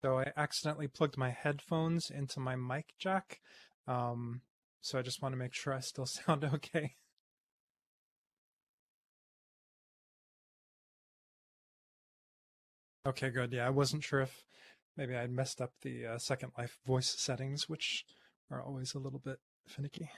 So I accidentally plugged my headphones into my mic jack. Um, so I just want to make sure I still sound okay. Okay, good. Yeah, I wasn't sure if maybe I'd messed up the Second Life voice settings, which are always a little bit finicky.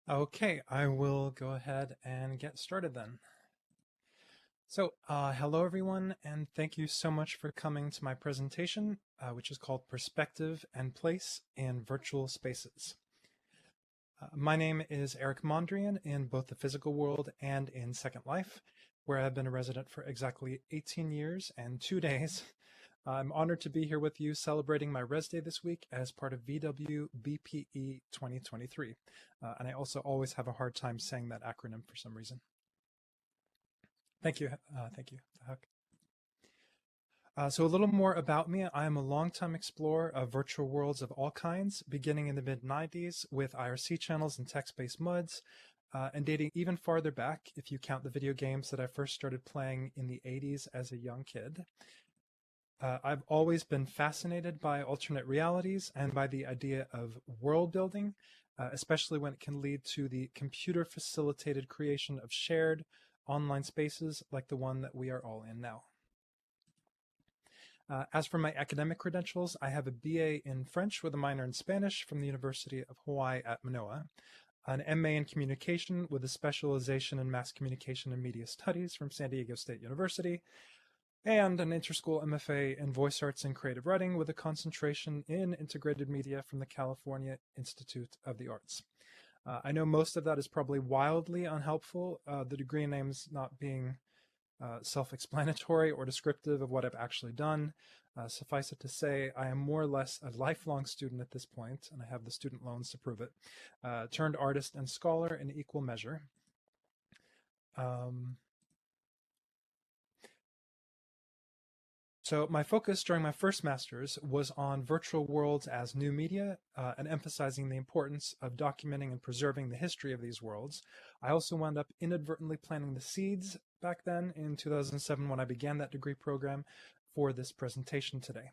Okay, I will go ahead and get started then. So, hello everyone, and thank you so much for coming to my presentation, which is called Perspective and Place in Virtual Spaces. My name is Erik Mondrian in both the physical world and in Second Life, where I've been a resident for exactly 18 years and 2 days. I'm honored to be here with you celebrating my Res Day this week as part of VWBPE 2023. And I also always have a hard time saying that acronym for some reason. Thank you. Thank you, Huck. So a little more about me. I am a longtime explorer of virtual worlds of all kinds, beginning in the mid-90s with IRC channels and text-based MUDs, and dating even farther back if you count the video games that I first started playing in the 80s as a young kid. I've always been fascinated by alternate realities and by the idea of world building, especially when it can lead to the computer-facilitated creation of shared online spaces like the one that we are all in now. As for my academic credentials, I have a BA in French with a minor in Spanish from the University of Hawaii at Manoa, an MA in Communication with a specialization in Mass Communication and Media Studies from San Diego State University, and an interschool MFA in Voice Arts and Creative Writing with a concentration in Integrated Media from the California Institute of the Arts. I know most of that is probably wildly unhelpful, the degree names not being self-explanatory or descriptive of what I've actually done. Suffice it to say, I am more or less a lifelong student at this point, and I have the student loans to prove it, turned artist and scholar in equal measure. So my focus during my first master's was on virtual worlds as new media and emphasizing the importance of documenting and preserving the history of these worlds. I also wound up inadvertently planting the seeds back then in 2007 when I began that degree program for this presentation today.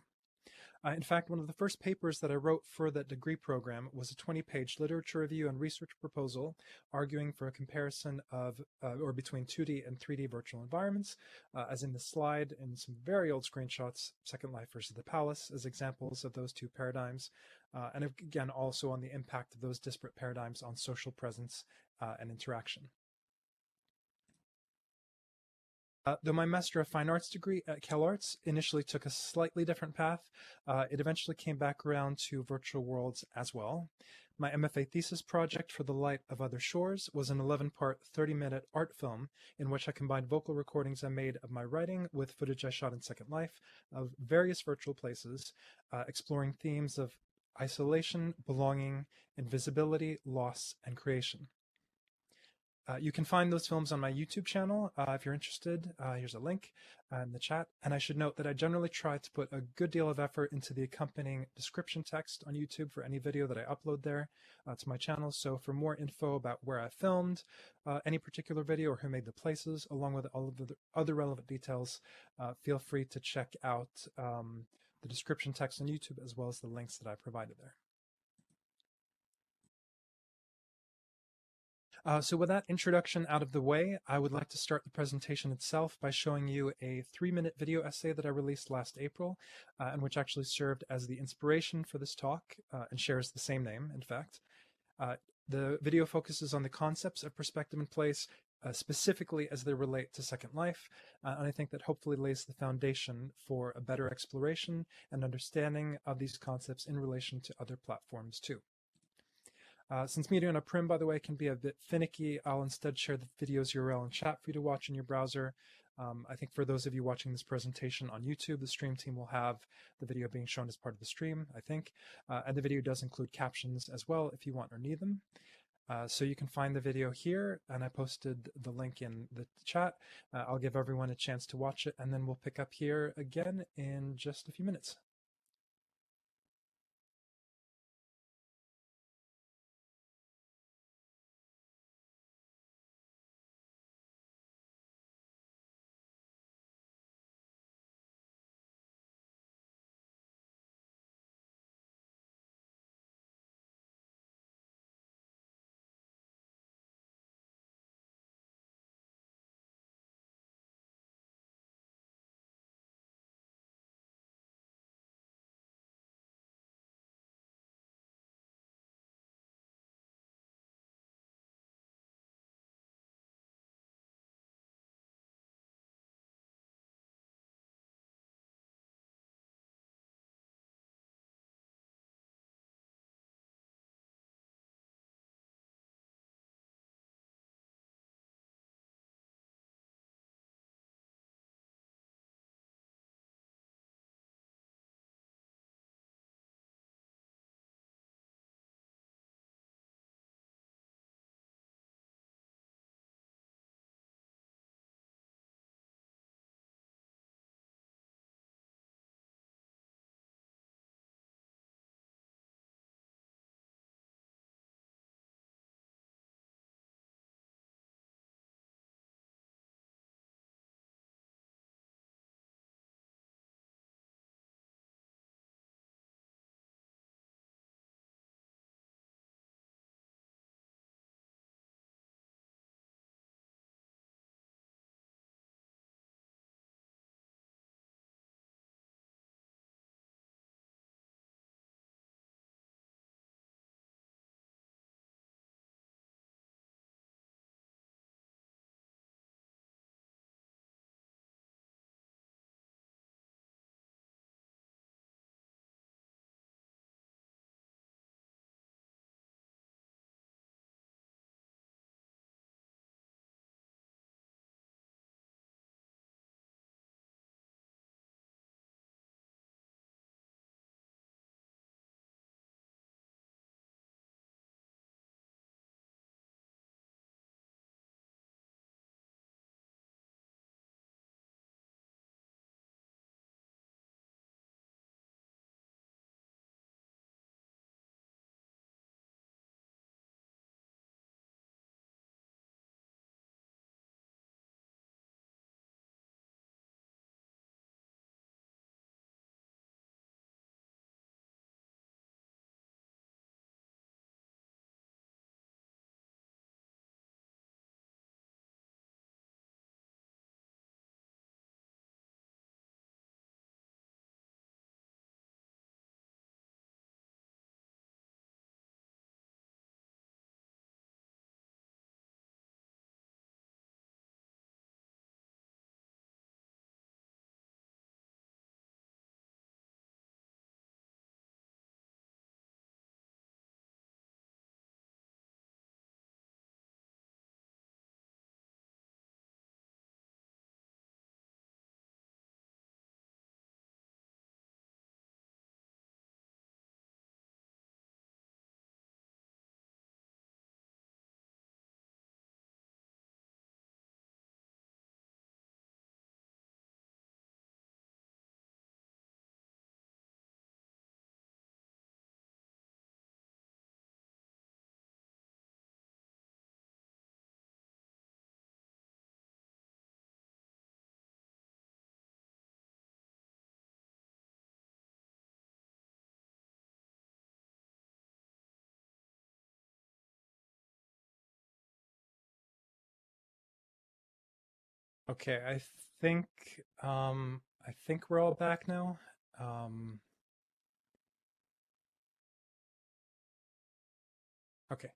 In fact, one of the first papers that I wrote for that degree program was a 20-page literature review and research proposal arguing for a comparison of or between 2D and 3D virtual environments, as in the slide in some very old screenshots, Second Life versus the Palace as examples of those two paradigms, and again also on the impact of those disparate paradigms on social presence and interaction. Though my Master of Fine Arts degree at CalArts initially took a slightly different path, it eventually came back around to virtual worlds as well. My MFA thesis project for The Light of Other Shores was an 11-part, 30-minute art film in which I combined vocal recordings I made of my writing with footage I shot in Second Life of various virtual places, exploring themes of isolation, belonging, invisibility, loss, and creation. You can find those films on my YouTube channel if you're interested. Here's a link in the chat. And I should note that I generally try to put a good deal of effort into the accompanying description text on YouTube for any video that I upload there to my channel. So for more info about where I filmed any particular video or who made the places, along with all of the other relevant details, feel free to check out the description text on YouTube as well as the links that I provided there. So with that introduction out of the way, I would like to start the presentation itself by showing you a 3-minute video essay that I released last April, and which actually served as the inspiration for this talk, and shares the same name, in fact. Uh, the video focuses on the concepts of perspective and place, specifically as they relate to Second Life, and I think that hopefully lays the foundation for a better exploration and understanding of these concepts in relation to other platforms too. Since media on a prim, by the way, can be a bit finicky, I'll instead share the video's URL in chat for you to watch in your browser. I think for those of you watching this presentation on YouTube, the stream team will have the video being shown as part of the stream, I think. And the video does include captions as well if you want or need them. So you can find the video here, and I posted the link in the chat. I'll give everyone a chance to watch it, and then we'll pick up here again in just a few minutes. Okay, think I think we're all back now. Um, okay.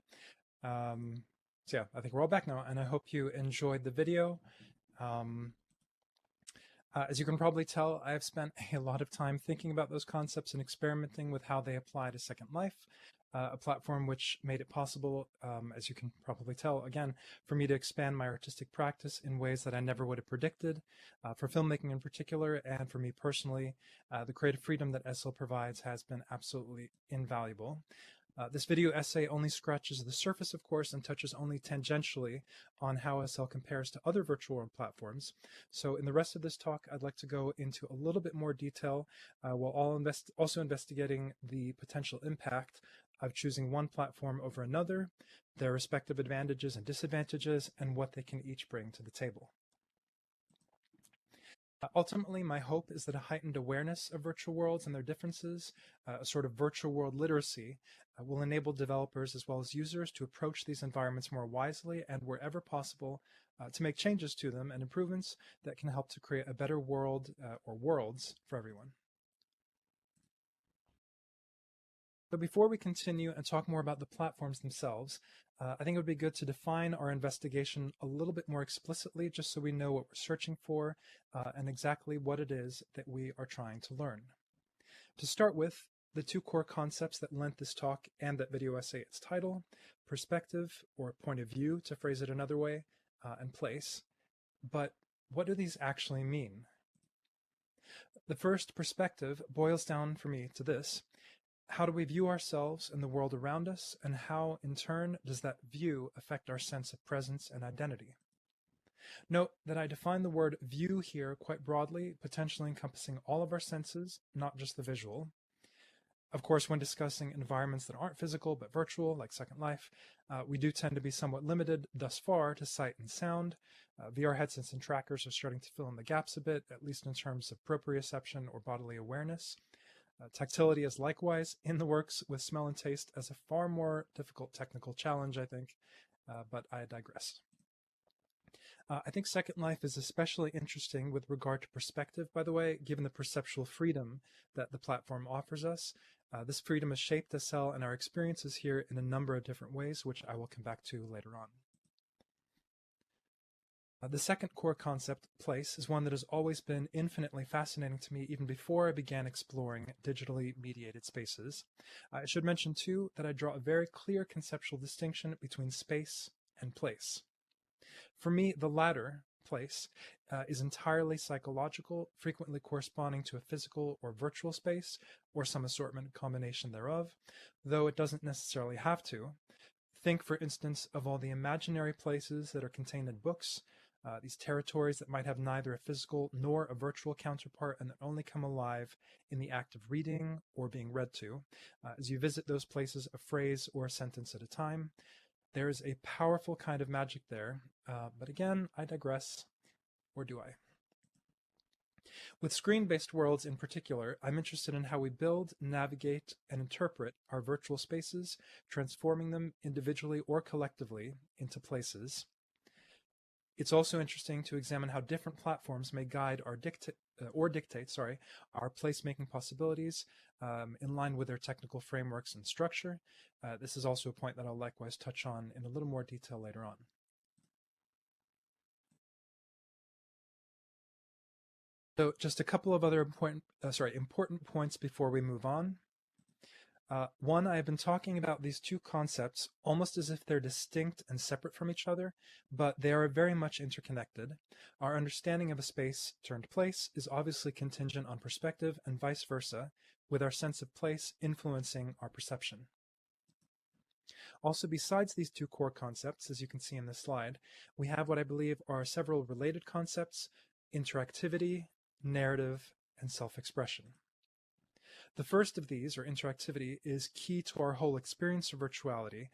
Um, so yeah, I think we're all back now, and I hope you enjoyed the video. Um, as you can probably tell, I have spent a lot of time thinking about those concepts and experimenting with how they apply to Second Life, a platform which made it possible, as you can probably tell, again, for me to expand my artistic practice in ways that I never would have predicted, for filmmaking in particular, and for me personally. The creative freedom that SL provides has been absolutely invaluable. This video essay only scratches the surface, of course, and touches only tangentially on how SL compares to other virtual world platforms. So in the rest of this talk, I'd like to go into a little bit more detail while also investigating the potential impact of choosing one platform over another, their respective advantages and disadvantages, and what they can each bring to the table. Ultimately, my hope is that a heightened awareness of virtual worlds and their differences, a sort of virtual world literacy, will enable developers as well as users to approach these environments more wisely and wherever possible to make changes to them and improvements that can help to create a better world or worlds for everyone. So before we continue and talk more about the platforms themselves, I think it would be good to define our investigation a little bit more explicitly, just so we know what we're searching for and exactly what it is that we are trying to learn. To start with, the two core concepts that lent this talk and that video essay its title: perspective, or point of view, to phrase it another way, and place. But what do these actually mean? The first, perspective, boils down for me to this: how do we view ourselves and the world around us, and how, in turn, does that view affect our sense of presence and identity? Note that I define the word view here quite broadly, potentially encompassing all of our senses, not just the visual. Of course, when discussing environments that aren't physical but virtual, like Second Life, we do tend to be somewhat limited thus far to sight and sound. VR headsets and trackers are starting to fill in the gaps a bit, at least in terms of proprioception or bodily awareness. Tactility is likewise in the works, with smell and taste as a far more difficult technical challenge, I think, but I digress. I think Second Life is especially interesting with regard to perspective, by the way, given the perceptual freedom that the platform offers us. This freedom has shaped SL and our experiences here in a number of different ways, which I will come back to later on. The second core concept, place, is one that has always been infinitely fascinating to me even before I began exploring digitally mediated spaces. I should mention, too, that I draw a very clear conceptual distinction between space and place. For me, the latter, place, is entirely psychological, frequently corresponding to a physical or virtual space, or some assortment combination thereof, though it doesn't necessarily have to. Think, for instance, of all the imaginary places that are contained in books, these territories that might have neither a physical nor a virtual counterpart and that only come alive in the act of reading or being read to. As you visit those places, a phrase or a sentence at a time, there is a powerful kind of magic there. But again, I digress. Or do I? With screen-based worlds in particular, I'm interested in how we build, navigate, and interpret our virtual spaces, transforming them individually or collectively into places. It's also interesting to examine how different platforms may guide our dictate our placemaking possibilities in line with their technical frameworks and structure. This is also a point that I'll likewise touch on in a little more detail later on. So just a couple of other important points before we move on. One, I have been talking about these two concepts almost as if they're distinct and separate from each other, but they are very much interconnected. Our understanding of a space turned place is obviously contingent on perspective and vice versa, with our sense of place influencing our perception. Also, besides these two core concepts, as you can see in this slide, we have what I believe are several related concepts: interactivity, narrative, and self-expression. The first of these, or interactivity, is key to our whole experience of virtuality,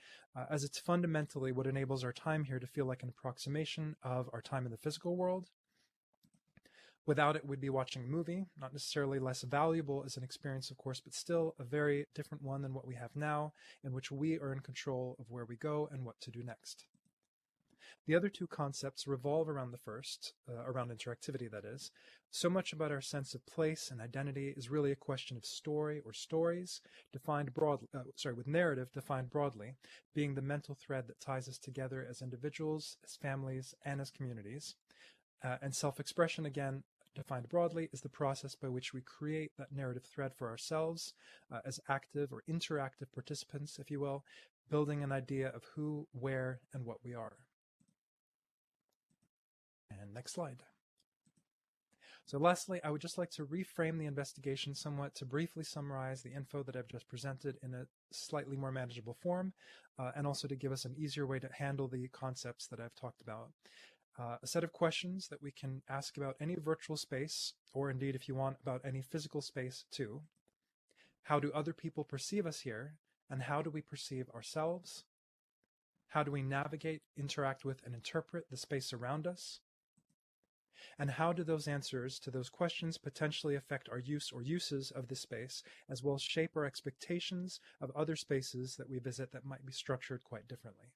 as it's fundamentally what enables our time here to feel like an approximation of our time in the physical world. Without it, we'd be watching a movie, not necessarily less valuable as an experience, of course, but still a very different one than what we have now, in which we are in control of where we go and what to do next. The other two concepts revolve around the first, around interactivity, that is. So much about our sense of place and identity is really a question of story or stories, defined broadly, with narrative defined broadly, being the mental thread that ties us together as individuals, as families, and as communities. And self-expression, again, defined broadly, is the process by which we create that narrative thread for ourselves as active or interactive participants, if you will, building an idea of who, where, and what we are. And next slide. So lastly, I would just like to reframe the investigation somewhat to briefly summarize the info that I've just presented in a slightly more manageable form, and also to give us an easier way to handle the concepts that I've talked about. A set of questions that we can ask about any virtual space, or indeed, if you want, about any physical space too. How do other people perceive us here, and how do we perceive ourselves? How do we navigate, interact with, and interpret the space around us? And how do those answers to those questions potentially affect our use or uses of this space, as well as shape our expectations of other spaces that we visit that might be structured quite differently?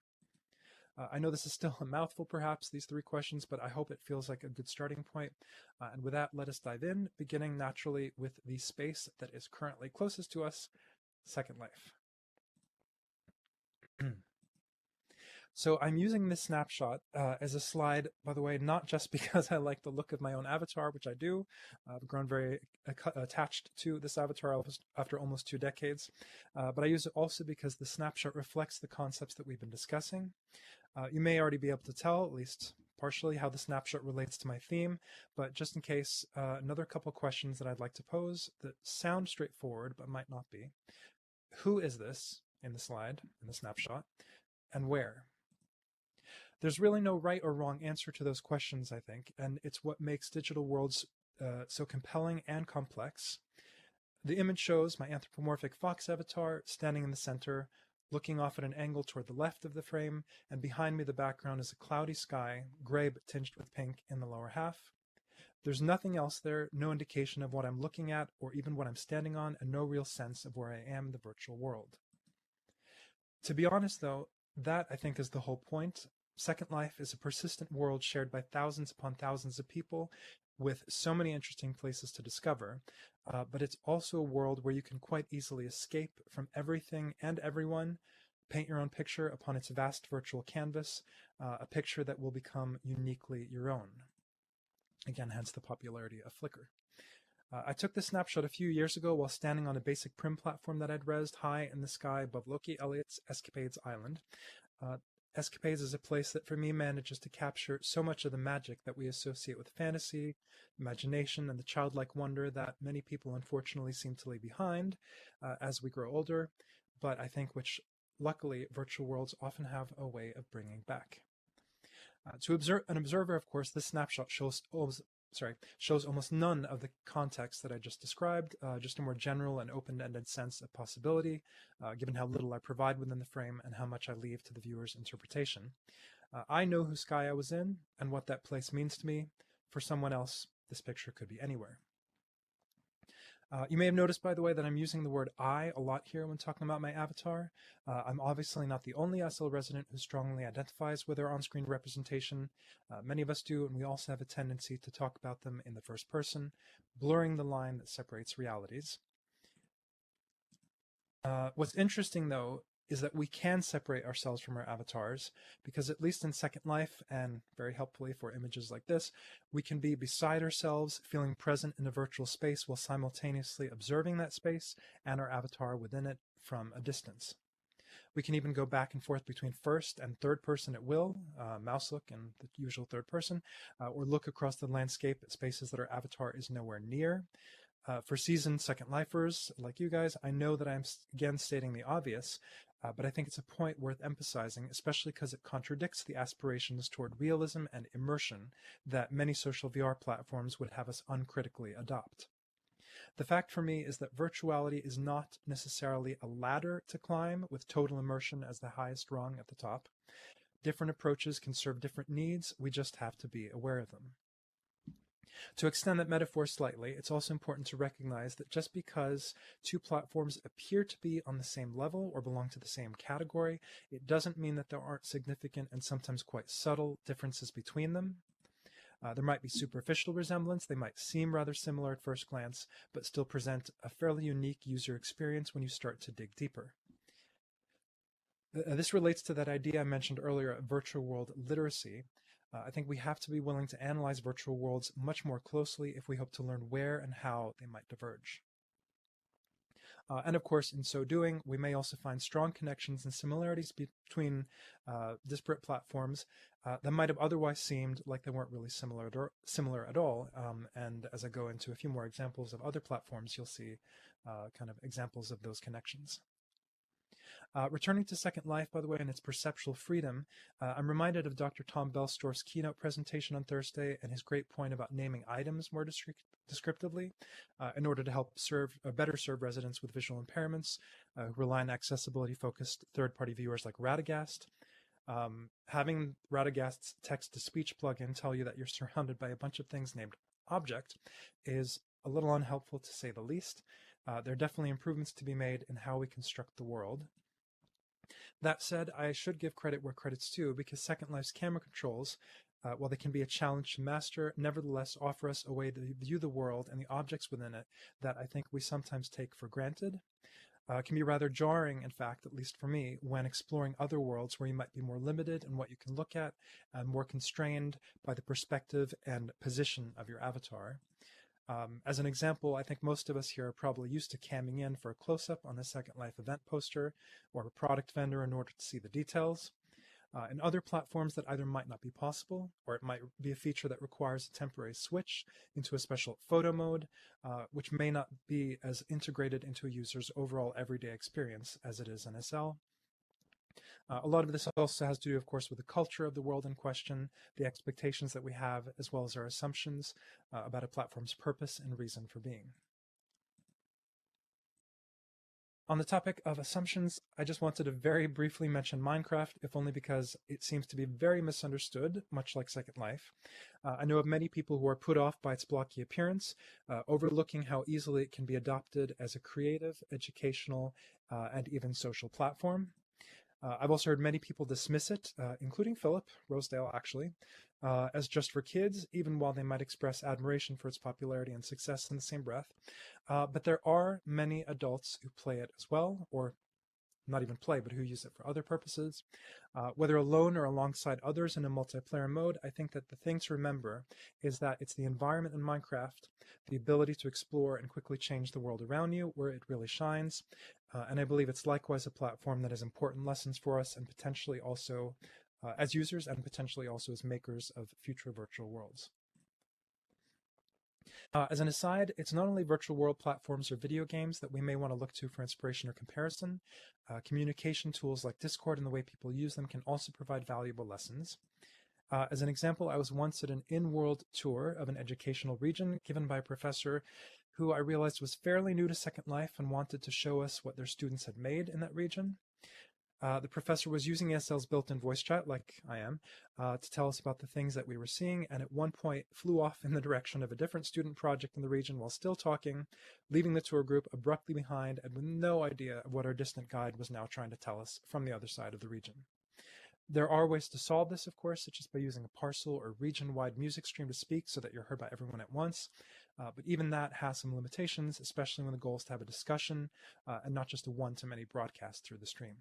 I know this is still a mouthful, perhaps, these three questions, but I hope it feels like a good starting point. And with that, let us dive in, beginning naturally with the space that is currently closest to us, Second Life. So I'm using this snapshot as a slide, by the way, not just because I like the look of my own avatar, which I do. I've grown very attached to this avatar after almost 2 decades, but I use it also because the snapshot reflects the concepts that we've been discussing. You may already be able to tell, at least partially, how the snapshot relates to my theme, but just in case, another couple questions that I'd like to pose that sound straightforward but might not be. Who is this in the slide, in the snapshot, and where? There's really no right or wrong answer to those questions, I think, and it's what makes digital worlds so compelling and complex. The image shows my anthropomorphic fox avatar standing in the center, looking off at an angle toward the left of the frame, and behind me the background is a cloudy sky, gray but tinged with pink in the lower half. There's nothing else there, no indication of what I'm looking at or even what I'm standing on, and no real sense of where I am in the virtual world. To be honest, though, that, I think, is the whole point. Second Life is a persistent world shared by thousands upon thousands of people with so many interesting places to discover, but it's also a world where you can quite easily escape from everything and everyone, paint your own picture upon its vast virtual canvas, a picture that will become uniquely your own. Again, hence the popularity of Flickr. I took this snapshot a few years ago while standing on a basic Prim platform that I'd rezzed high in the sky above Loki Elliott's Escapades Island. Escapades is a place that for me manages to capture so much of the magic that we associate with fantasy, imagination, and the childlike wonder that many people unfortunately seem to leave behind as we grow older, but I think which luckily virtual worlds often have a way of bringing back. To an observer, of course, this snapshot shows almost none of the context that I just described, just a more general and open-ended sense of possibility, given how little I provide within the frame and how much I leave to the viewer's interpretation. I know whose sky I was in and what that place means to me. For someone else, this picture could be anywhere. You may have noticed, by the way, that I'm using the word I a lot here when talking about my avatar. I'm obviously not the only SL resident who strongly identifies with our on-screen representation. Many of us do, and we also have a tendency to talk about them in the first person, blurring the line that separates realities. What's interesting, though, is that we can separate ourselves from our avatars, because at least in Second Life, and very helpfully for images like this, we can be beside ourselves, feeling present in a virtual space while simultaneously observing that space and our avatar within it from a distance. We can even go back and forth between first and third person at will, mouse look and the usual third person, or look across the landscape at spaces that our avatar is nowhere near. For seasoned Second Lifers like you guys, I know that I'm again stating the obvious, but I think it's a point worth emphasizing, especially because it contradicts the aspirations toward realism and immersion that many social VR platforms would have us uncritically adopt. The fact for me is that virtuality is not necessarily a ladder to climb with total immersion as the highest rung at the top. Different approaches can serve different needs, we just have to be aware of them. To extend that metaphor slightly, it's also important to recognize that just because two platforms appear to be on the same level or belong to the same category, it doesn't mean that there aren't significant and sometimes quite subtle differences between them. There might be superficial resemblance, they might seem rather similar at first glance, but still present a fairly unique user experience when you start to dig deeper. This relates to that idea I mentioned earlier of virtual world literacy. I think we have to be willing to analyze virtual worlds much more closely if we hope to learn where and how they might diverge. And of course, in so doing, we may also find strong connections and similarities between disparate platforms that might have otherwise seemed like they weren't really similar at all. And as I go into a few more examples of other platforms, you'll see kind of examples of those connections. Returning to Second Life, by the way, and its perceptual freedom, I'm reminded of Dr. Tom Belstorff's keynote presentation on Thursday and his great point about naming items more descriptively in order to help better serve residents with visual impairments who rely on accessibility-focused third-party viewers like Radagast. Having Radagast's text-to-speech plugin tell you that you're surrounded by a bunch of things named object is a little unhelpful, to say the least. There are definitely improvements to be made in how we construct the world. That said, I should give credit where credit's due, because Second Life's camera controls, while they can be a challenge to master, nevertheless offer us a way to view the world and the objects within it that I think we sometimes take for granted. Can be rather jarring, in fact, at least for me, when exploring other worlds where you might be more limited in what you can look at and more constrained by the perspective and position of your avatar. As an example, I think most of us here are probably used to camming in for a close-up on the Second Life event poster or a product vendor in order to see the details. In other platforms that either might not be possible, or it might be a feature that requires a temporary switch into a special photo mode, which may not be as integrated into a user's overall everyday experience as it is in SL. A lot of this also has to do, of course, with the culture of the world in question, the expectations that we have, as well as our assumptions about a platform's purpose and reason for being. On the topic of assumptions, I just wanted to very briefly mention Minecraft, if only because it seems to be very misunderstood, much like Second Life. I know of many people who are put off by its blocky appearance, overlooking how easily it can be adopted as a creative, educational, and even social platform. I've also heard many people dismiss it, including Philip Rosedale, actually, as just for kids, even while they might express admiration for its popularity and success in the same breath. But there are many adults who play it as well, or not even play, but who use it for other purposes. Whether alone or alongside others in a multiplayer mode, I think that the thing to remember is that it's the environment in Minecraft, the ability to explore and quickly change the world around you, where it really shines. And I believe it's likewise a platform that has important lessons for us and potentially also as users and potentially also as makers of future virtual worlds. As an aside, it's not only virtual world platforms or video games that we may want to look to for inspiration or comparison. Communication tools like Discord and the way people use them can also provide valuable lessons. As an example, I was once at an in-world tour of an educational region given by a professor who I realized was fairly new to Second Life and wanted to show us what their students had made in that region. The professor was using ESL's built-in voice chat, like I am, to tell us about the things that we were seeing, and at one point flew off in the direction of a different student project in the region while still talking, leaving the tour group abruptly behind and with no idea of what our distant guide was now trying to tell us from the other side of the region. There are ways to solve this, of course, such as by using a parcel or region-wide music stream to speak so that you're heard by everyone at once. But even that has some limitations, especially when the goal is to have a discussion and not just a one-to-many broadcast through the stream.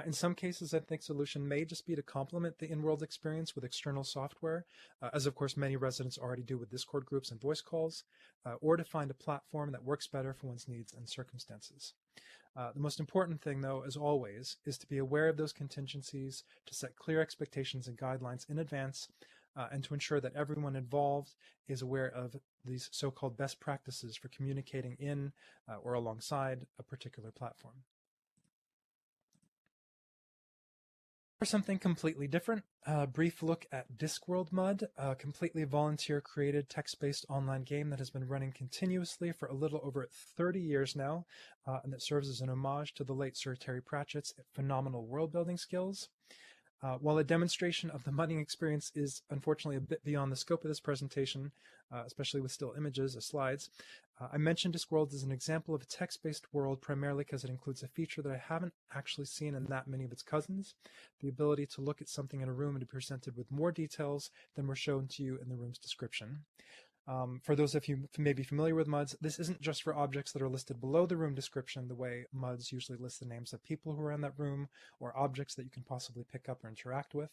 In some cases, I think solution may just be to complement the in-world experience with external software, as of course many residents already do with Discord groups and voice calls, or to find a platform that works better for one's needs and circumstances. The most important thing, though, as always, is to be aware of those contingencies, to set clear expectations and guidelines in advance, and to ensure that everyone involved is aware of these so-called best practices for communicating in or alongside a particular platform. For something completely different, a brief look at Discworld Mud, a completely volunteer-created text-based online game that has been running continuously for a little over 30 years now, and that serves as an homage to the late Sir Terry Pratchett's phenomenal world-building skills. While a demonstration of the mudding experience is unfortunately a bit beyond the scope of this presentation, especially with still images as slides, I mentioned Discworld as an example of a text-based world primarily because it includes a feature that I haven't actually seen in that many of its cousins, the ability to look at something in a room and be presented with more details than were shown to you in the room's description. For those of you who may be familiar with MUDs, this isn't just for objects that are listed below the room description, the way MUDs usually list the names of people who are in that room or objects that you can possibly pick up or interact with.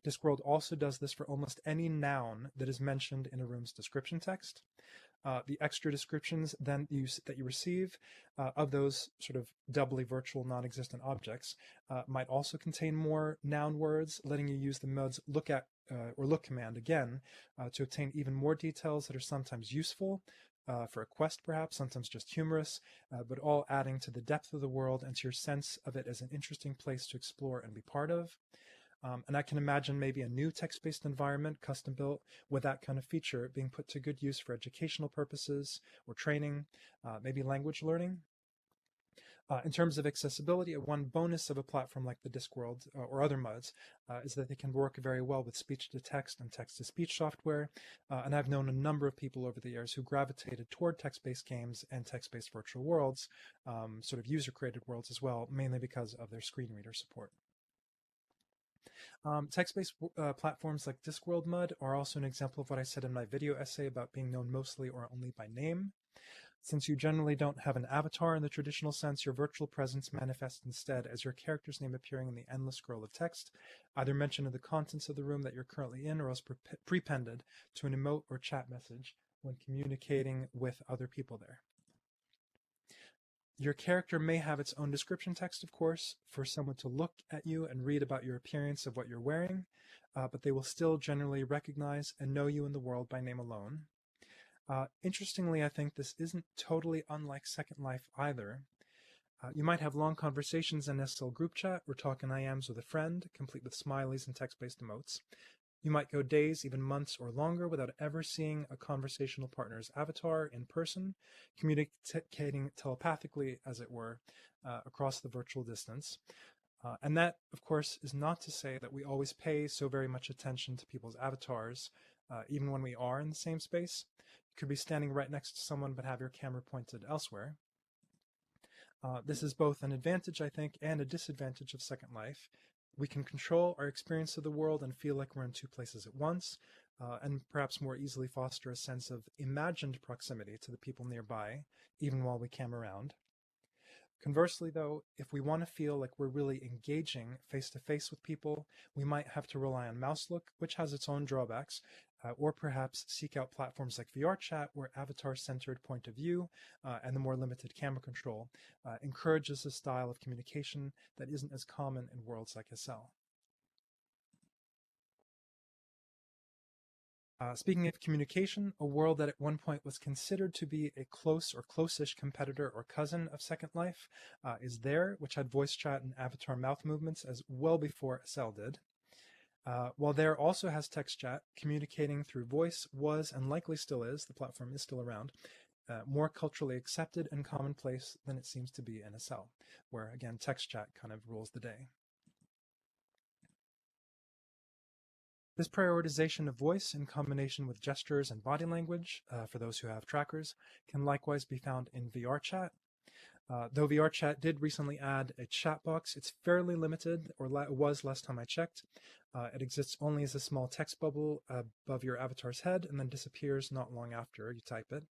Discworld also does this for almost any noun that is mentioned in a room's description text. The extra descriptions then that you receive of those sort of doubly virtual non-existent objects might also contain more noun words, letting you use the MUD's look at or look command again to obtain even more details that are sometimes useful for a quest perhaps, sometimes just humorous, but all adding to the depth of the world and to your sense of it as an interesting place to explore and be part of. And I can imagine maybe a new text-based environment, custom built, with that kind of feature being put to good use for educational purposes or training, maybe language learning. In terms of accessibility, one bonus of a platform like the Discworld or other MUDs is that they can work very well with speech-to-text and text-to-speech software. And I've known a number of people over the years who gravitated toward text-based games and text-based virtual worlds, sort of user-created worlds as well, mainly because of their screen reader support. Text-based platforms like Discworld MUD are also an example of what I said in my video essay about being known mostly or only by name. Since you generally don't have an avatar in the traditional sense, your virtual presence manifests instead as your character's name appearing in the endless scroll of text, either mentioned in the contents of the room that you're currently in or else prepended to an emote or chat message when communicating with other people there. Your character may have its own description text, of course, for someone to look at you and read about your appearance of what you're wearing, but they will still generally recognize and know you in the world by name alone. Interestingly, I think this isn't totally unlike Second Life either. You might have long conversations in SL group chat or talk in IMs with a friend, complete with smileys and text-based emotes. You might go days, even months or longer without ever seeing a conversational partner's avatar in person, communicating telepathically, as it were, across the virtual distance. And that, of course, is not to say that we always pay so very much attention to people's avatars, even when we are in the same space. You could be standing right next to someone but have your camera pointed elsewhere. This is both an advantage, I think, and a disadvantage of Second Life. We can control our experience of the world and feel like we're in two places at once, and perhaps more easily foster a sense of imagined proximity to the people nearby, even while we cam around. Conversely, though, if we want to feel like we're really engaging face-to-face with people, we might have to rely on MouseLook, which has its own drawbacks, or perhaps seek out platforms like VRChat, where avatar-centered point of view and the more limited camera control encourages a style of communication that isn't as common in worlds like SL. Speaking of communication, a world that at one point was considered to be a close or close-ish competitor or cousin of Second Life is there, which had voice chat and avatar mouth movements as well before SL did. While there also has text chat, communicating through voice was, and likely still is, the platform is still around, more culturally accepted and commonplace than it seems to be in SL, where, again, text chat kind of rules the day. This prioritization of voice in combination with gestures and body language, for those who have trackers, can likewise be found in VRChat. Though VRChat did recently add a chat box, it's fairly limited, or was last time I checked. It exists only as a small text bubble above your avatar's head and then disappears not long after you type it.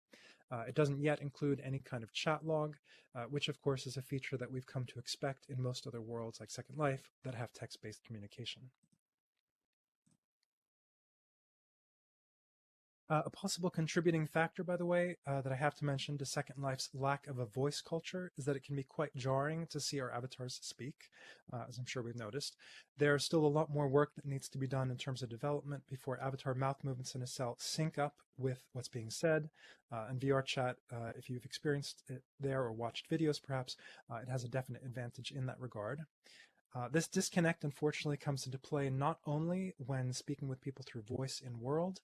It doesn't yet include any kind of chat log, which of course is a feature that we've come to expect in most other worlds like Second Life that have text-based communication. A possible contributing factor, by the way, that I have to mention to Second Life's lack of a voice culture is that it can be quite jarring to see our avatars speak, as I'm sure we've noticed. There's still a lot more work that needs to be done in terms of development before avatar mouth movements in a cell sync up with what's being said. And VRChat, if you've experienced it there or watched videos perhaps, it has a definite advantage in that regard. This disconnect, unfortunately, comes into play not only when speaking with people through voice in world,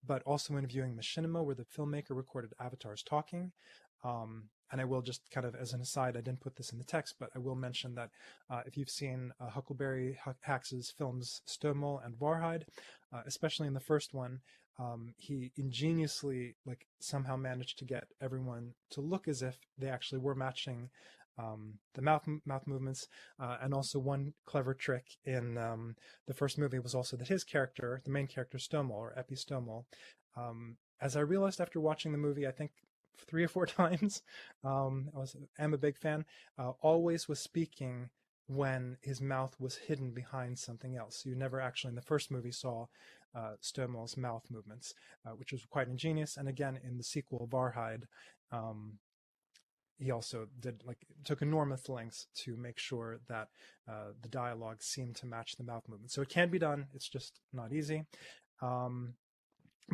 but also when viewing machinima, where the filmmaker recorded avatars talking. And I will just kind of as an aside, I didn't put this in the text, but I will mention that if you've seen Huckleberry Hax's films Stonewall and Rawhide, especially in the first one, he ingeniously like somehow managed to get everyone to look as if they actually were matching the mouth movements, and also one clever trick in the first movie was also that his character, the main character Stonewall or Epi Stonewall, as I realized after watching the movie, I think 3 or 4 times, am a big fan, always was speaking when his mouth was hidden behind something else. You never actually in the first movie saw Stonewall's mouth movements, which was quite ingenious. And again, in the sequel, Varhide, he also took enormous lengths to make sure that the dialogue seemed to match the mouth movement. So it can be done. It's just not easy.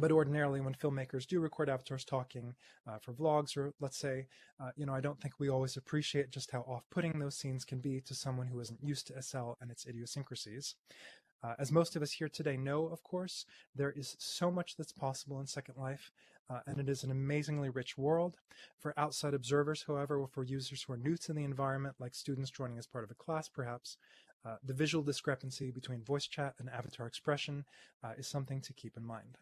But ordinarily, when filmmakers do record avatars talking for vlogs, or let's say, I don't think we always appreciate just how off-putting those scenes can be to someone who isn't used to SL and its idiosyncrasies. As most of us here today know, of course, there is so much that's possible in Second Life, and it is an amazingly rich world. For outside observers, however, or for users who are new to the environment, like students joining as part of a class perhaps, the visual discrepancy between voice chat and avatar expression is something to keep in mind.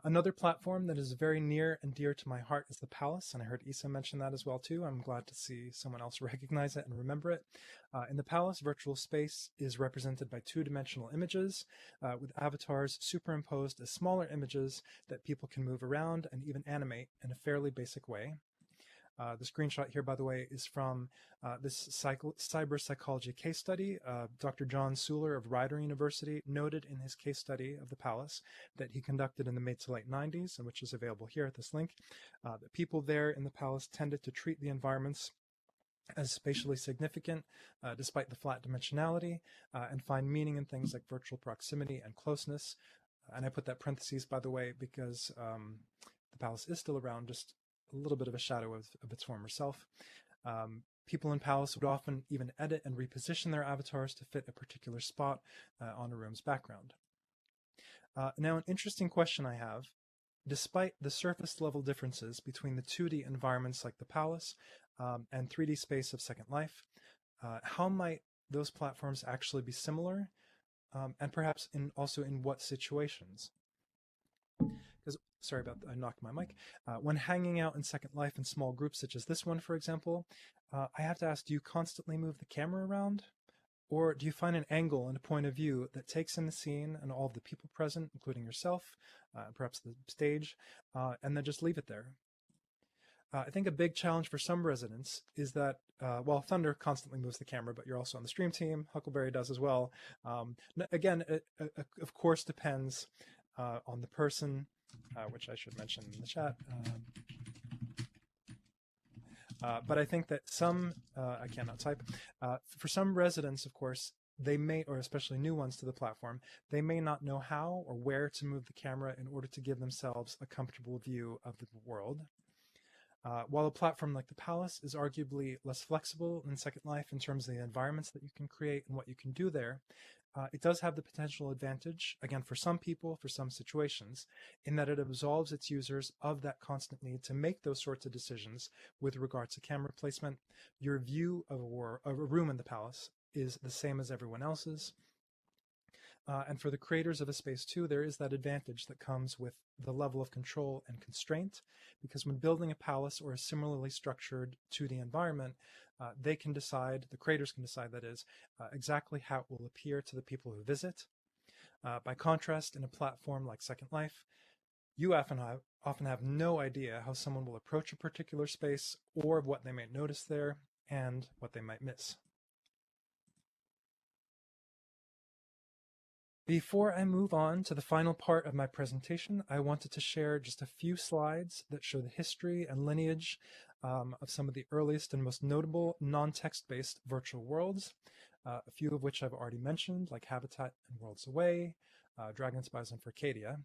Another platform that is very near and dear to my heart is the Palace, and I heard Isa mention that as well too. I'm glad to see someone else recognize it and remember it. In the Palace, virtual space is represented by two-dimensional images with avatars superimposed as smaller images that people can move around and even animate in a fairly basic way. The screenshot here, by the way, is from this cyber psychology case study. Dr. John Suler of Rider University noted in his case study of the Palace that he conducted in the mid to late 90s, and which is available here at this link, that people there in the Palace tended to treat the environments as spatially significant, despite the flat dimensionality, and find meaning in things like virtual proximity and closeness. And I put that parentheses, by the way, because the Palace is still around, just a little bit of a shadow of its former self. People in Palace would often even edit and reposition their avatars to fit a particular spot on a room's background. Now, an interesting question I have, despite the surface level differences between the 2D environments like the Palace and 3D space of Second Life, how might those platforms actually be similar, and perhaps also in what situations? Because, sorry about that, I knocked my mic. When hanging out in Second Life in small groups such as this one, for example, I have to ask, do you constantly move the camera around? Or do you find an angle and a point of view that takes in the scene and all of the people present, including yourself, perhaps the stage, and then just leave it there? I think a big challenge for some residents is that, while Thunder constantly moves the camera, but you're also on the stream team, Huckleberry does as well. Again, it of course depends on the person, which I should mention in the chat. But I think that some, I cannot type, for some residents, of course, they may, or especially new ones to the platform, they may not know how or where to move the camera in order to give themselves a comfortable view of the world. While a platform like the Palace is arguably less flexible than Second Life in terms of the environments that you can create and what you can do there, it does have the potential advantage, again, for some people, for some situations, in that it absolves its users of that constant need to make those sorts of decisions with regard to camera placement. Your view of a room in the Palace is the same as everyone else's. And for the creators of a space too, there is that advantage that comes with the level of control and constraint, because when building a palace or a similarly structured 2D environment, they can decide, the creators can decide that is, exactly how it will appear to the people who visit. By contrast, in a platform like Second Life, you often have no idea how someone will approach a particular space or what they may notice there and what they might miss. Before I move on to the final part of my presentation, I wanted to share just a few slides that show the history and lineage of some of the earliest and most notable non-text-based virtual worlds, a few of which I've already mentioned, like Habitat and Worlds Away, Dragon Spies and Furcadia.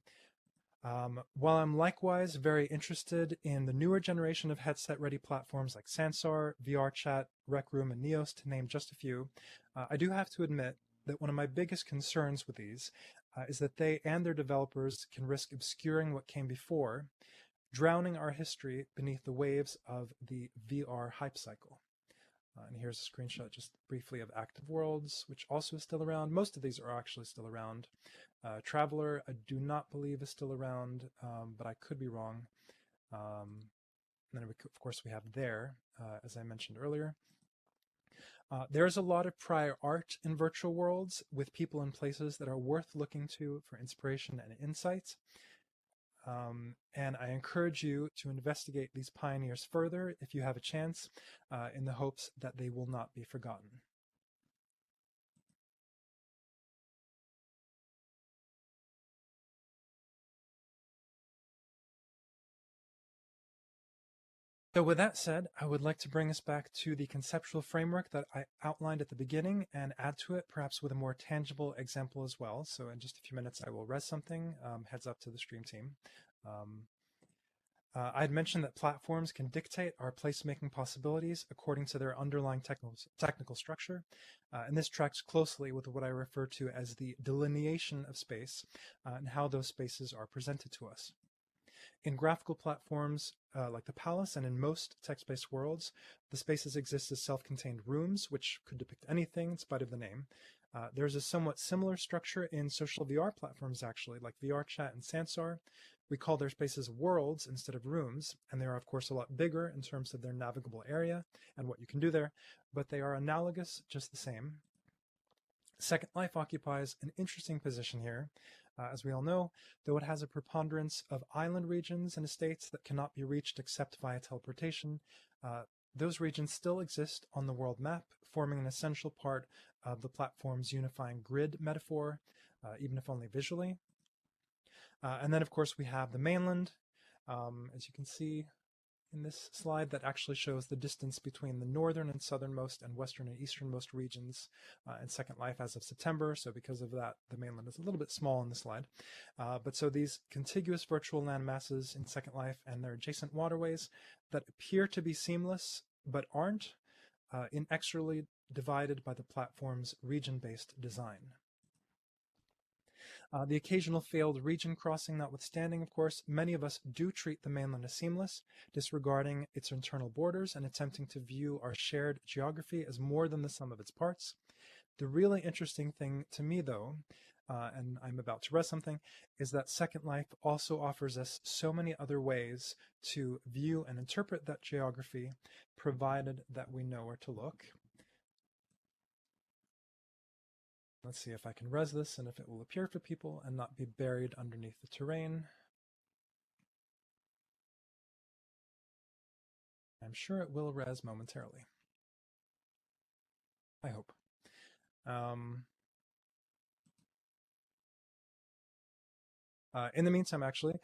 While I'm likewise very interested in the newer generation of headset-ready platforms like Sansar, VRChat, Rec Room, and Neos, to name just a few, I do have to admit that one of my biggest concerns with these is that they and their developers can risk obscuring what came before, drowning our history beneath the waves of the VR hype cycle. And here's a screenshot just briefly of Active Worlds, which also is still around. Most of these are actually still around. Traveler, I do not believe is still around, but I could be wrong. And then, of course, we have There, as I mentioned earlier. There's a lot of prior art in virtual worlds with people and places that are worth looking to for inspiration and insights. And I encourage you to investigate these pioneers further if you have a chance, in the hopes that they will not be forgotten. So with that said, I would like to bring us back to the conceptual framework that I outlined at the beginning and add to it perhaps with a more tangible example as well. So in just a few minutes, I will res something, heads up to the stream team. I had mentioned that platforms can dictate our placemaking possibilities according to their underlying technical structure, and this tracks closely with what I refer to as the delineation of space and how those spaces are presented to us. In graphical platforms like the Palace and in most text-based worlds, the spaces exist as self-contained rooms, which could depict anything in spite of the name. There's a somewhat similar structure in social VR platforms, actually, like VRChat and Sansar. We call their spaces worlds instead of rooms, and they are, of course, a lot bigger in terms of their navigable area and what you can do there, but they are analogous just the same. Second Life occupies an interesting position here, as we all know, though it has a preponderance of island regions and estates that cannot be reached except via teleportation. Those regions still exist on the world map, forming an essential part of the platform's unifying grid metaphor, even if only visually. And then, of course, we have the mainland, as you can see in this slide, that actually shows the distance between the northern and southernmost and western and easternmost regions in Second Life as of September. So because of that, the mainland is a little bit small in the slide. But so these contiguous virtual land masses in Second Life and their adjacent waterways that appear to be seamless but aren't, inexorably divided by the platform's region-based design. The occasional failed region crossing notwithstanding, of course, many of us do treat the mainland as seamless, disregarding its internal borders and attempting to view our shared geography as more than the sum of its parts. The really interesting thing to me, though, and I'm about to res something, is that Second Life also offers us so many other ways to view and interpret that geography, provided that we know where to look. Let's see if I can res this and if it will appear for people and not be buried underneath the terrain. I'm sure it will res momentarily. I hope. In the meantime, actually,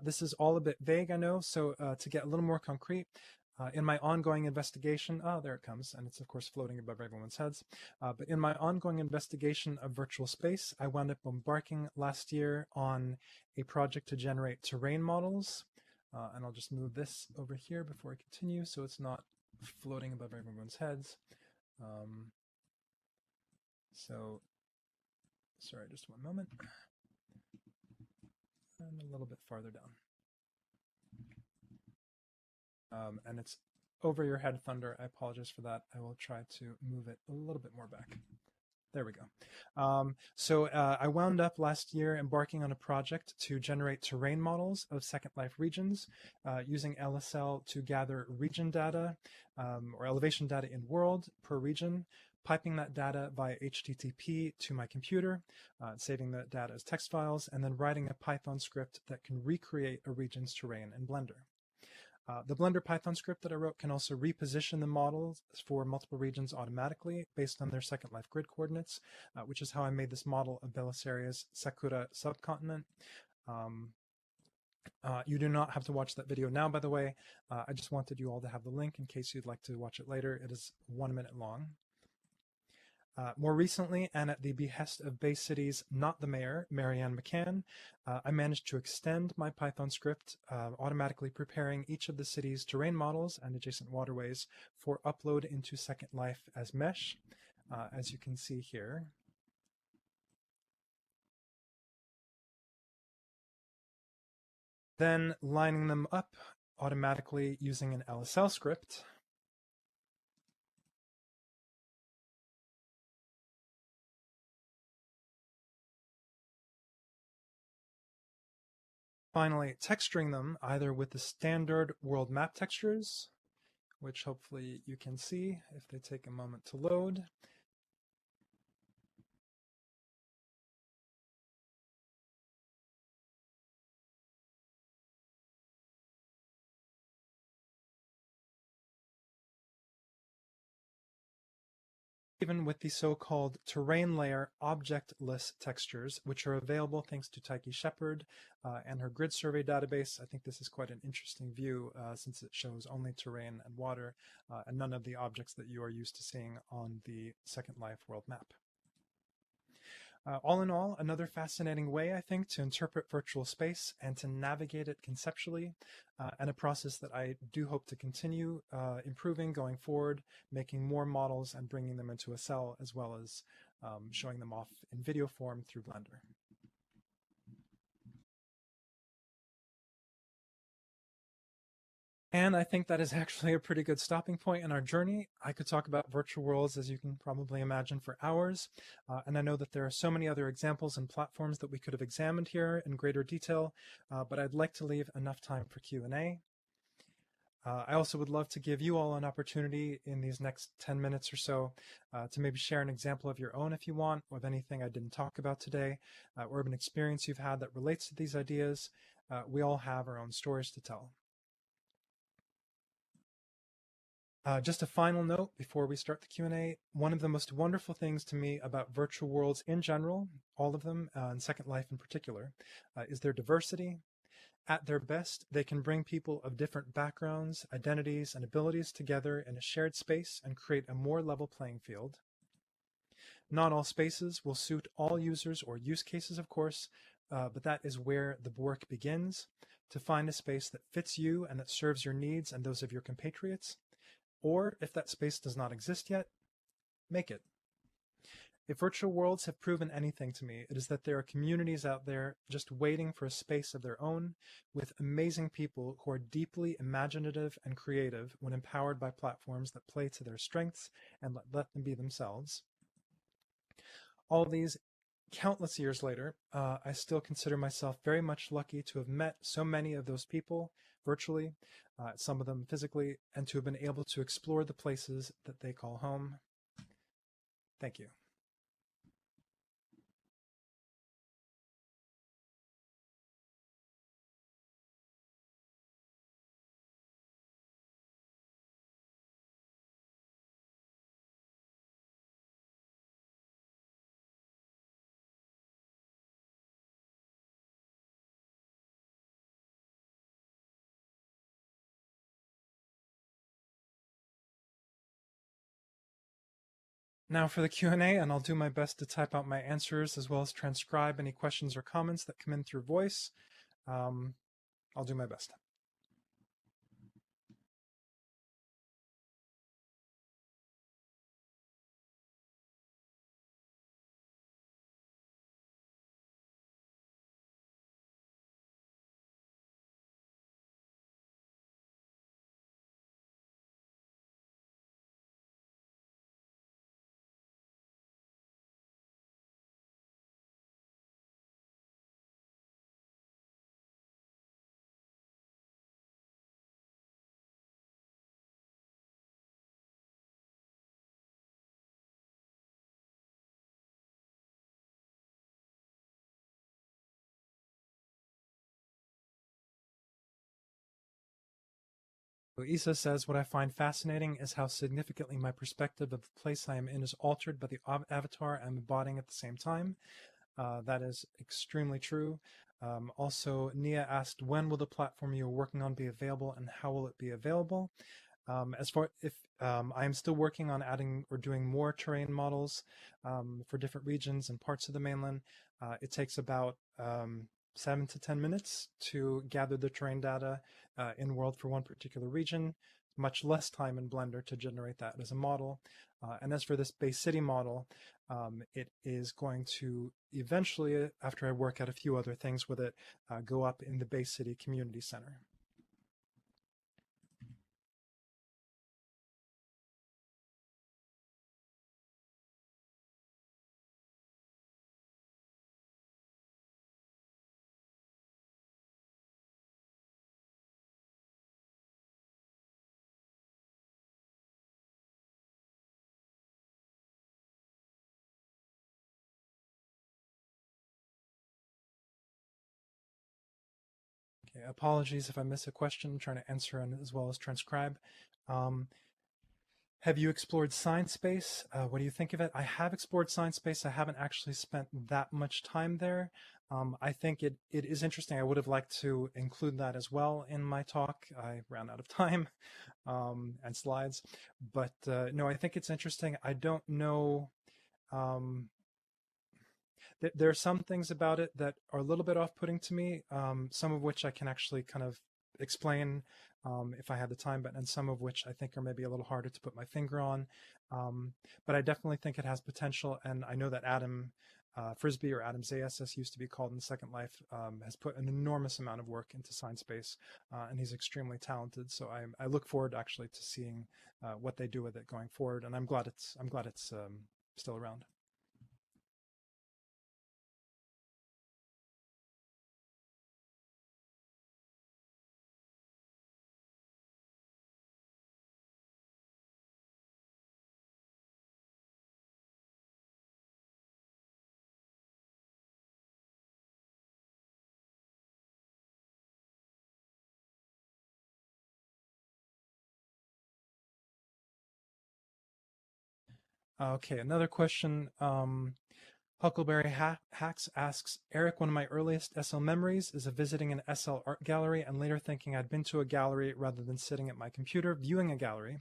this is all a bit vague, I know, so to get a little more concrete, in my ongoing investigation, there it comes, and it's of course floating above everyone's heads, but in my ongoing investigation of virtual space, I wound up embarking last year on a project to generate terrain models, and I'll just move this over here before I continue so it's not floating above everyone's heads. So, sorry, just one moment. And a little bit farther down. And it's over your head, Thunder. I apologize for that. I will try to move it a little bit more back. There we go. So I wound up last year embarking on a project to generate terrain models of Second Life regions using LSL to gather region data or elevation data in world per region, piping that data via HTTP to my computer, saving the data as text files, and then writing a Python script that can recreate a region's terrain in Blender. The Blender Python script that I wrote can also reposition the models for multiple regions automatically based on their Second Life grid coordinates, which is how I made this model of Belisaria's Sakura subcontinent. You do not have to watch that video now, by the way. I just wanted you all to have the link in case you'd like to watch it later. It is 1 minute long. More recently, and at the behest of Bay City's Not the Mayor, Marianne McCann, I managed to extend my Python script, automatically preparing each of the city's terrain models and adjacent waterways for upload into Second Life as mesh, as you can see here. then lining them up automatically using an LSL script. Finally, texturing them either with the standard world map textures, which hopefully you can see if they take a moment to load. Even with the so-called terrain layer objectless textures, which are available thanks to Taiki Shepard and her grid survey database. I think this is quite an interesting view since it shows only terrain and water and none of the objects that you are used to seeing on the Second Life world map. All in all, another fascinating way, I think, to interpret virtual space and to navigate it conceptually, and a process that I do hope to continue improving going forward, making more models and bringing them into a cell, as well as showing them off in video form through Blender. And I think that is actually a pretty good stopping point in our journey. I could talk about virtual worlds, as you can probably imagine, for hours. And I know that there are so many other examples and platforms that we could have examined here in greater detail, but I'd like to leave enough time for Q&A. I also would love to give you all an opportunity in these next 10 minutes or so to maybe share an example of your own if you want, of anything I didn't talk about today, or of an experience you've had that relates to these ideas. We all have our own stories to tell. Just a final note before we start the Q&A, one of the most wonderful things to me about virtual worlds in general, all of them, and Second Life in particular, is their diversity. At their best, they can bring people of different backgrounds, identities, and abilities together in a shared space and create a more level playing field. Not all spaces will suit all users or use cases, of course, but that is where the work begins, to find a space that fits you and that serves your needs and those of your compatriots. Or, if that space does not exist yet, make it. If virtual worlds have proven anything to me, it is that there are communities out there just waiting for a space of their own, with amazing people who are deeply imaginative and creative when empowered by platforms that play to their strengths and let them be themselves. All these countless years later, I still consider myself very much lucky to have met so many of those people virtually, some of them physically, and to have been able to explore the places that they call home. Thank you. Now for the Q&A, and I'll do my best to type out my answers as well as transcribe any questions or comments that come in through voice. I'll do my best. Isa says, what I find fascinating is how significantly my perspective of the place I am in is altered by the avatar I'm embodying at the same time. That is extremely true. Also, Nia asked, when will the platform you're working on be available and how will it be available? As far if I am still working on adding or doing more terrain models for different regions and parts of the mainland, it takes about 7 to 10 minutes to gather the terrain data in world for one particular region, much less time in Blender to generate that as a model. And as for this base city model, it is going to eventually, after I work out a few other things with it, go up in the base city community center. Okay, apologies if I miss a question. I'm trying to answer as well as transcribe. Um, have you explored Science Space? What do you think of it? I have explored Science Space. I haven't actually spent that much time there. I think it is interesting. I would have liked to include that as well in my talk. I ran out of time and slides. But no, I think it's interesting. I don't know. Um, there are some things about it that are a little bit off-putting to me, some of which I can actually kind of explain if I had the time, but and some of which I think are maybe a little harder to put my finger on. But I definitely think it has potential, and I know that Adam Frisbee, or Adam Zayas, as he used to be called in Second Life, has put an enormous amount of work into Science Space, and he's extremely talented. So I look forward actually to seeing what they do with it going forward, and I'm glad it's still around. Okay, another question. Huckleberry Hacks asks, Eric, one of my earliest SL memories is of visiting an SL art gallery and later thinking I'd been to a gallery rather than sitting at my computer viewing a gallery.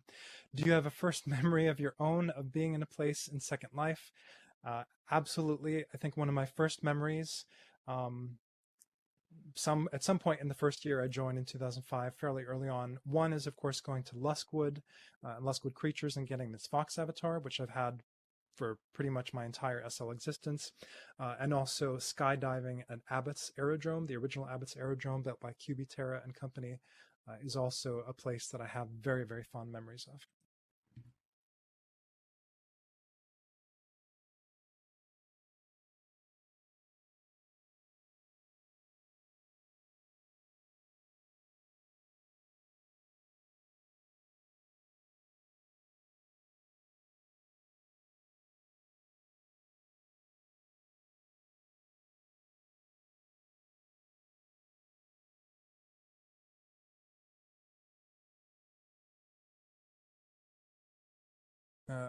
Do you have a first memory of your own of being in a place in Second Life? Absolutely. I think one of my first memories, um, at some point in the first year I joined in 2005, fairly early on. One is, of course, going to Luskwood Creatures and getting this Fox avatar, which I've had for pretty much my entire SL existence, and also skydiving at Abbott's Aerodrome, the original Abbott's Aerodrome built by Cubiterra and company, is also a place that I have very, very fond memories of.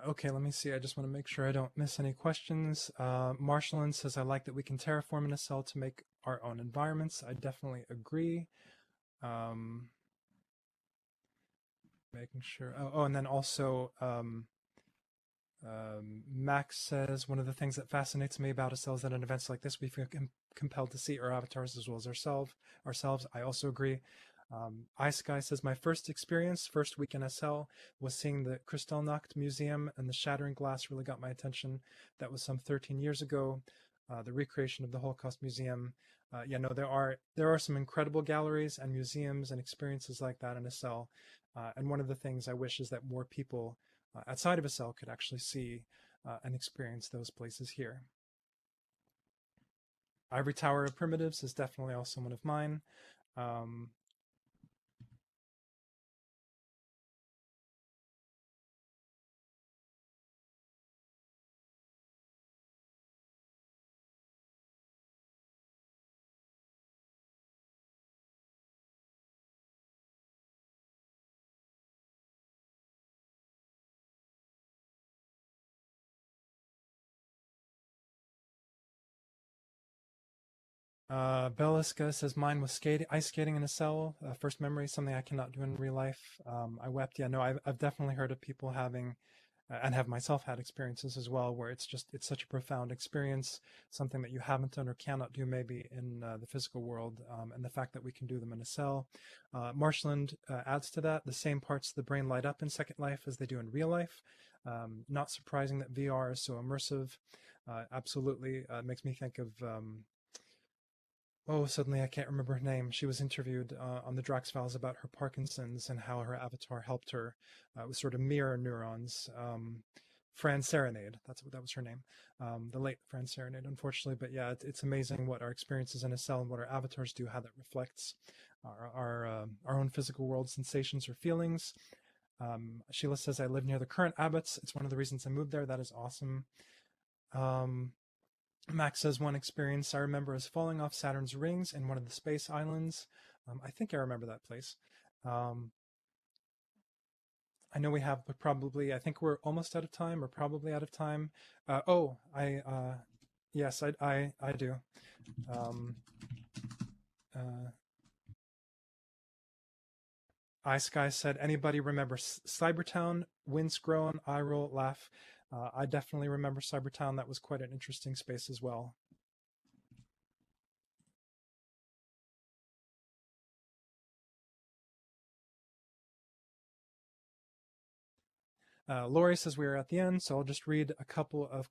Okay, let me see. I just want to make sure I don't miss any questions. Marshallin says, I like that we can terraform in a cell to make our own environments. I definitely agree. Um, Making sure. And then also, Max says, one of the things that fascinates me about a cell is that in events like this, we feel compelled to see our avatars as well as ourselves. I also agree. Ice Guy says, my first week in SL, was seeing the Kristallnacht Museum, and the Shattering Glass really got my attention. That was some 13 years ago. The recreation of the Holocaust Museum. Yeah, no, there are some incredible galleries and museums and experiences like that in SL. And one of the things I wish is that more people outside of a cell could actually see and experience those places here. Ivory Tower of Primitives is definitely also one of mine. Um, Beliska says mine was ice skating in a cell. First memory, something I cannot do in real life. I wept. Yeah, no, I've definitely heard of people having and have myself had experiences as well where it's such a profound experience, something that you haven't done or cannot do maybe in the physical world, and the fact that we can do them in a cell. Marshland adds to that, the same parts of the brain light up in Second Life as they do in real life. Not surprising that VR is so immersive. Absolutely makes me think of oh, suddenly I can't remember her name. She was interviewed on the Drax Files about her Parkinson's and how her avatar helped her with sort of mirror neurons. Fran Serenade, that was her name. The late Fran Serenade, unfortunately. But yeah, it's amazing what our experiences in a cell and what our avatars do, how that reflects our own physical world sensations or feelings. Sheila says, I live near the current Abbots. It's one of the reasons I moved there. That is awesome. Max says, one experience I remember is falling off Saturn's rings in one of the space islands. I think I remember that place. I know we have, but probably, I think we're almost out of time or probably out of time. Yes, I do. Um, uh, iSky said, anybody remember Cybertown? Winds groan, eye roll, laugh. I definitely remember Cybertown. That was quite an interesting space as well. Lori says we are at the end, so I'll just read a couple of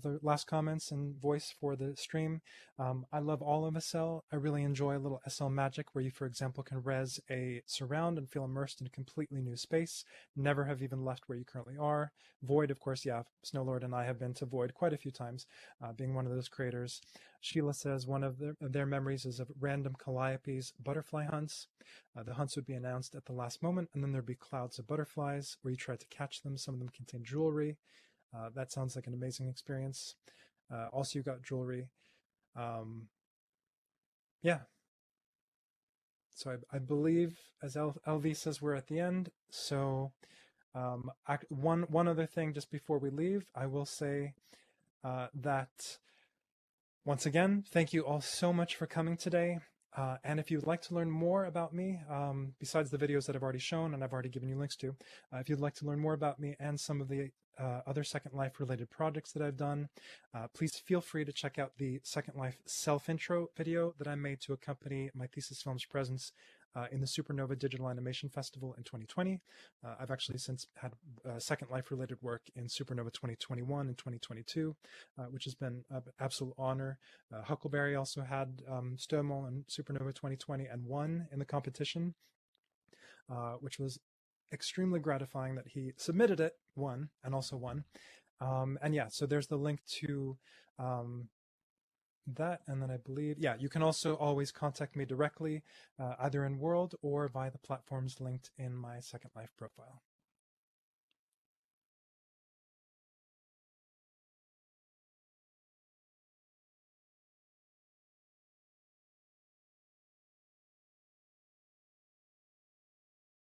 the last comments in voice for the stream. I love all of SL. I really enjoy a little SL magic where you, for example, can res a surround and feel immersed in a completely new space. Never have even left where you currently are. Void, of course, yeah, Snowlord and I have been to Void quite a few times, being one of those creators. Sheila says one of their memories is of random Calliope's butterfly hunts. The hunts would be announced at the last moment, and then there'd be clouds of butterflies where you try to catch them. Some of them contain jewelry. That sounds like an amazing experience. Also, you got jewelry. Yeah. So I believe, as LV says, we're at the end. So one other thing just before we leave, I will say that once again, thank you all so much for coming today. And if you'd like to learn more about me, besides the videos that I've already shown and I've already given you links to, if you'd like to learn more about me and some of the other Second Life related projects that I've done, please feel free to check out the Second Life self-intro video that I made to accompany my thesis film's presence in the Supernova Digital Animation Festival in 2020. I've actually since had Second Life related work in Supernova 2021 and 2022, which has been an absolute honor. Huckleberry also had Sturmel in Supernova 2020 and won in the competition, which was extremely gratifying that he submitted it, won, and also won. And yeah, so there's the link to that, and then I believe, yeah, you can also always contact me directly, either in World or via the platforms linked in my Second Life profile.